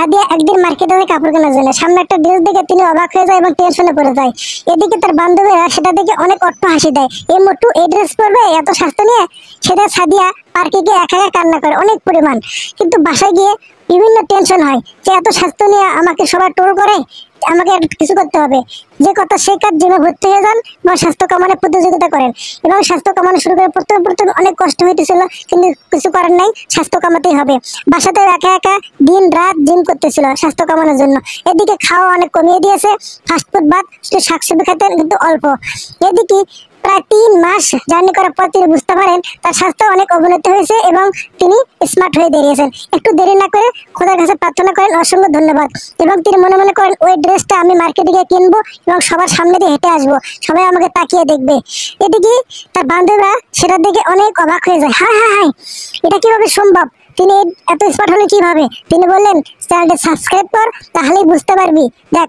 সাদিয়া একদিন মার্কেটে যায় কাপড় কেনার জন্য, সামনে একটা ড্রেস দেখে তিনি অবাক হয়ে যায় এবং টেনশনে পড়ে যায়। এদিকে তার বান্ধবীরা সেটা দেখে অনেক অট্ট হাসি দেয়, এই মোটু এই ড্রেস পরবে এত স্বাস্থ্য নিয়ে। সেটা সাদিয়া পার্কে গিয়ে একা একা কান্না করে অনেক পরিমাণ। কিন্তু বাসায় গিয়ে বিভিন্ন টেনশন হয় যে এত স্বাস্থ্য নিয়ে আমাকে সবাই টোল করে, আমাকে একটা কিছু করতে হবে। যে কথা সেই কাজ, জিমে ভর্তি হয়ে যান এবং স্বাস্থ্য কামানোর প্রতিযোগিতা করেন এবং স্বাস্থ্য কামানো শুরু করে। প্রথমে প্রথমে অনেক কষ্ট হইতেছিল, কিন্তু কিছু করার নাই, স্বাস্থ্য কামাতেই হবে। বাসাতে একা একা দিন রাত জিম করতেছিল স্বাস্থ্য কামানোর জন্য। এদিকে খাওয়া অনেক কমিয়ে দিয়েছে, ফাস্টফুড বাদ, শুধু শাকসবজি খেতেন কিন্তু অল্প। এদিকে প্রায় 3 মাস জার্নি করার পর তিনি বুঝতে পারেন তার স্বাস্থ্য অনেক অবনতি হয়েছে এবং তিনি স্মার্ট হয়ে দাঁড়িয়েছেন। একটু দেরি না করে খোদার কাছে প্রার্থনা করেন অসংখ্য ধন্যবাদ, এবং তিনি মনে মনে করেন ওই ড্রেসটা আমি মার্কেটে গিয়ে কিনবো এবং সবার সামনে দিয়ে হেঁটে আসবো, সবাই আমাকে তাকিয়ে দেখবে। এদিকে তার বান্ধবীরা সেটা দেখে অনেক অবাক হয়ে যায়, হায় হায় হায়, এটা কিভাবে সম্ভব, তিনি এত স্মার্ট হলেন কিভাবে। তিনি বললেন চ্যানেলটা সাবস্ক্রাইব কর, তাহলেই বুঝতে পারবি। দেখ